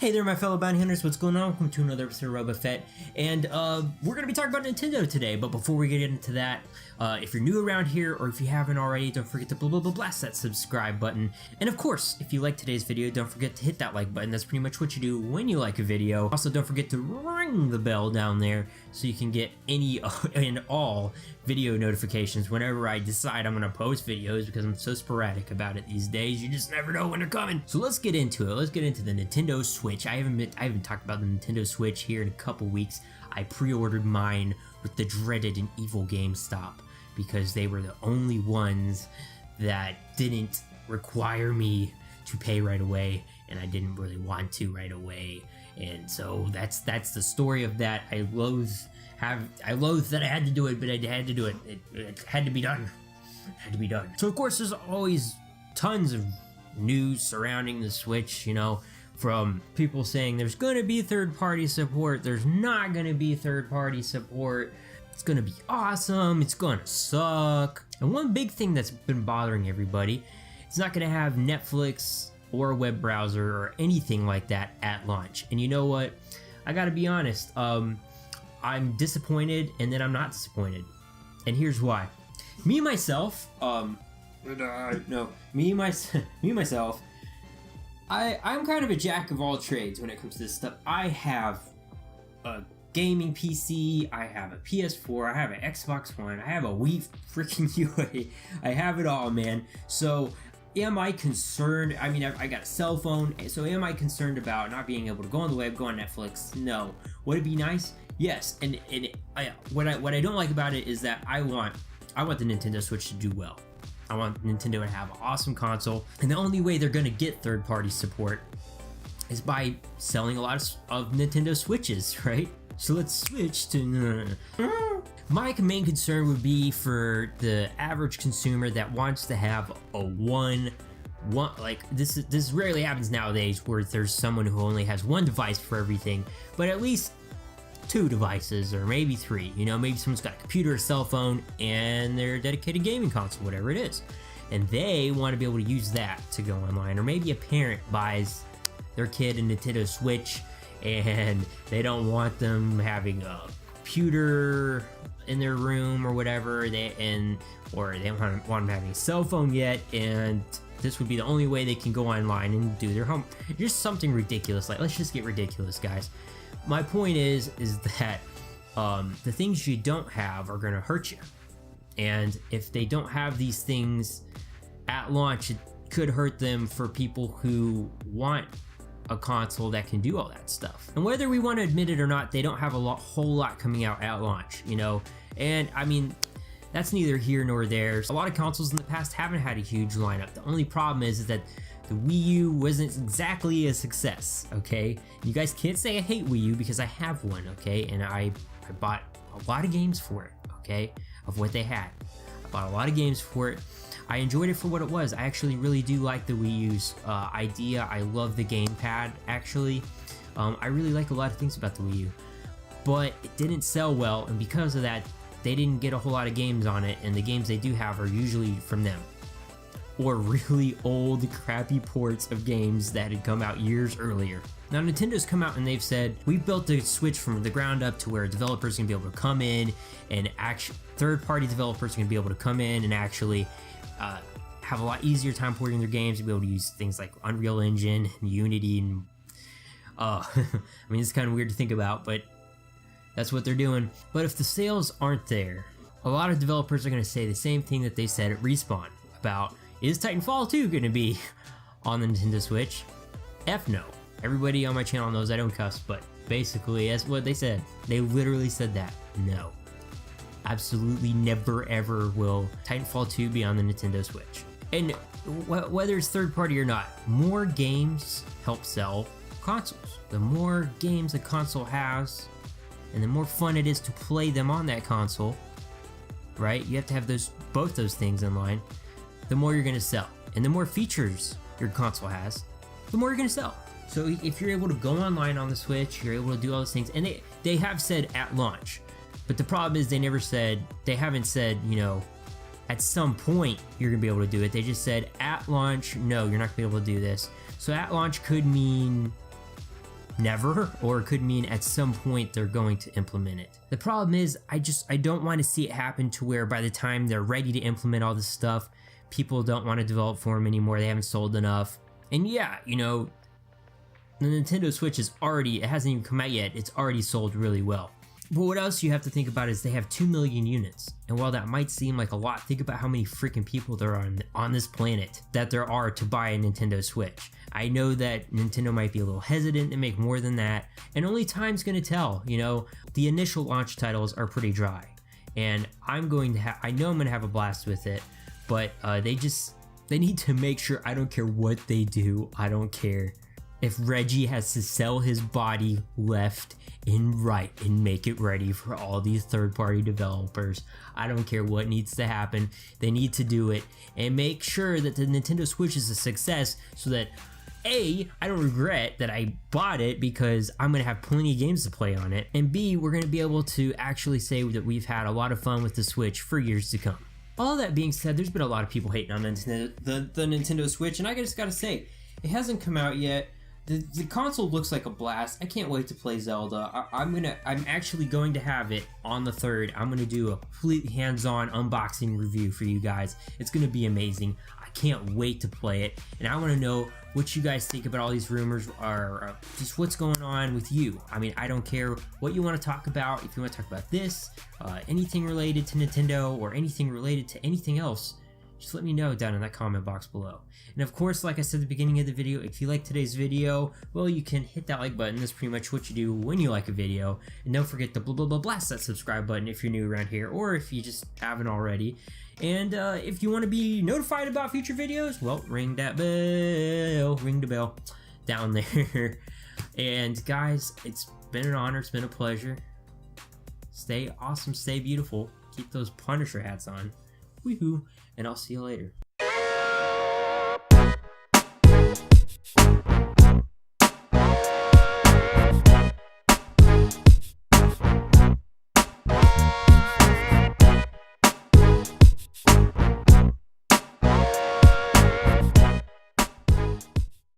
Hey there, my fellow bounty hunters, what's going on? Welcome to another episode of Robofett, and we're going to be talking about Nintendo today, but before we get into that, if you're new around here, or if you haven't already, don't forget to blast that subscribe button, and of course, if you like today's video, don't forget to hit that like button. That's pretty much what you do when you like a video. Also, don't forget to ring the bell down there, so you can get any and all video notifications whenever I decide I'm going to post videos, because I'm so sporadic about it these days, you just never know when they're coming. So let's get into it. Let's get into the Nintendo Switch. I haven't talked about the Nintendo Switch here in a couple weeks. I pre-ordered mine with the dreaded and evil GameStop because they were the only ones that didn't require me to pay right away, and I didn't really want to right away. And so that's the story of that. I loathe that I had to do it, but I had to do it. It had to be done. It had to be done. So of course, there's always tons of news surrounding the Switch, you know, from people saying there's going to be third-party support, there's not going to be third-party support, it's going to be awesome, it's going to suck. And one big thing that's been bothering everybody, it's not going to have Netflix or a web browser or anything like that at launch. And you know what? I got to be honest, I'm disappointed, and then I'm not disappointed. And here's why. Me myself, I'm kind of a jack of all trades when it comes to this stuff. I have a gaming PC, I have a PS4, I have an Xbox One, I have a Wii freaking UA, I have it all, man. So am I concerned? I mean, I got a cell phone, so am I concerned about not being able to go on the web, go on Netflix? No. Would it be nice? Yes. And what I don't like about it is that I want the Nintendo Switch to do well. I want Nintendo to have an awesome console, and the only way they're going to get third-party support is by selling a lot of Nintendo Switches, right? So let's switch to... My main concern would be for the average consumer that wants to have a one like this rarely happens nowadays, where there's someone who only has one device for everything, but at least 2 devices, or maybe 3, you know, maybe someone's got a computer, a cell phone, and their dedicated gaming console, whatever it is, and they want to be able to use that to go online. Or maybe a parent buys their kid a Nintendo Switch and they don't want them having a computer in their room or whatever, or they don't want them having a cell phone yet, and this would be the only way they can go online and do their home. Just something ridiculous. Like, let's just get ridiculous, guys. My point is that the things you don't have are going to hurt you. And if they don't have these things at launch, it could hurt them for people who want a console that can do all that stuff. And whether we want to admit it or not, they don't have a whole lot coming out at launch, you know? And I mean, that's neither here nor there. A lot of consoles in the past haven't had a huge lineup. The only problem is that the Wii U wasn't exactly a success, okay? You guys can't say I hate Wii U, because I have one, okay? And I bought a lot of games for it, okay? Of what they had. I bought a lot of games for it. I enjoyed it for what it was. I actually really do like the Wii U's idea. I love the gamepad, actually. I really like a lot of things about the Wii U. But it didn't sell well, and because of that, they didn't get a whole lot of games on it, and the games they do have are usually from them, or really old, crappy ports of games that had come out years earlier. Now, Nintendo's come out and they've said, we've built the Switch from the ground up to where developers are going to be able to come in, and third-party developers are going to be able to come in and actually have a lot easier time porting their games, to be able to use things like Unreal Engine and Unity, and I mean, it's kind of weird to think about, but that's what they're doing. But if the sales aren't there, a lot of developers are going to say the same thing that they said at Respawn about, is Titanfall 2 going to be on the Nintendo Switch? F no. Everybody on my channel knows I don't cuss, but basically that's what they said. They literally said that. No. Absolutely never ever will Titanfall 2 be on the Nintendo Switch. And whether it's third party or not, more games help sell consoles. The more games a console has, and the more fun it is to play them on that console, right? You have to have both those things in line. The more you're going to sell, and the more features your console has, the more you're going to sell. So if you're able to go online on the Switch, you're able to do all those things, and they have said at launch, but the problem is they haven't said, you know, at some point you're going to be able to do it. They just said at launch, no, you're not going to be able to do this. So at launch could mean never, or it could mean at some point they're going to implement it. The problem is, I don't want to see it happen to where by the time they're ready to implement all this stuff, people don't want to develop for them anymore, they haven't sold enough. And yeah, you know, the Nintendo Switch is already, it hasn't even come out yet, it's already sold really well. But what else you have to think about is they have 2 million units. And while that might seem like a lot, think about how many freaking people there are on this planet that there are to buy a Nintendo Switch. I know that Nintendo might be a little hesitant to make more than that, and only time's gonna tell, you know. The initial launch titles are pretty dry. And I know I'm gonna have a blast with it, but they need to make sure, I don't care what they do, I don't care if Reggie has to sell his body left and right and make it ready for all these third-party developers. I don't care what needs to happen, they need to do it and make sure that the Nintendo Switch is a success so that A, I don't regret that I bought it because I'm going to have plenty of games to play on it, and B, we're going to be able to actually say that we've had a lot of fun with the Switch for years to come. All that being said, there's been a lot of people hating on the Nintendo Switch, and I just gotta say, it hasn't come out yet. The console looks like a blast. I can't wait to play Zelda. I'm actually going to have it on the 3rd. I'm gonna do a complete hands-on unboxing review for you guys. It's gonna be amazing. I can't wait to play it, and I want to know what you guys think about all these rumors, or just what's going on with you. I mean, I don't care what you want to talk about. If you want to talk about this, anything related to Nintendo, or anything related to anything else, just let me know down in that comment box below. And of course, like I said at the beginning of the video, if you like today's video, well, you can hit that like button. That's pretty much what you do when you like a video. And don't forget to blast that subscribe button if you're new around here, or if you just haven't already. And if you want to be notified about future videos, well, ring that bell, ring the bell down there. And guys, it's been an honor, it's been a pleasure. Stay awesome, stay beautiful, keep those Punisher hats on. Woohoo! And I'll see you later.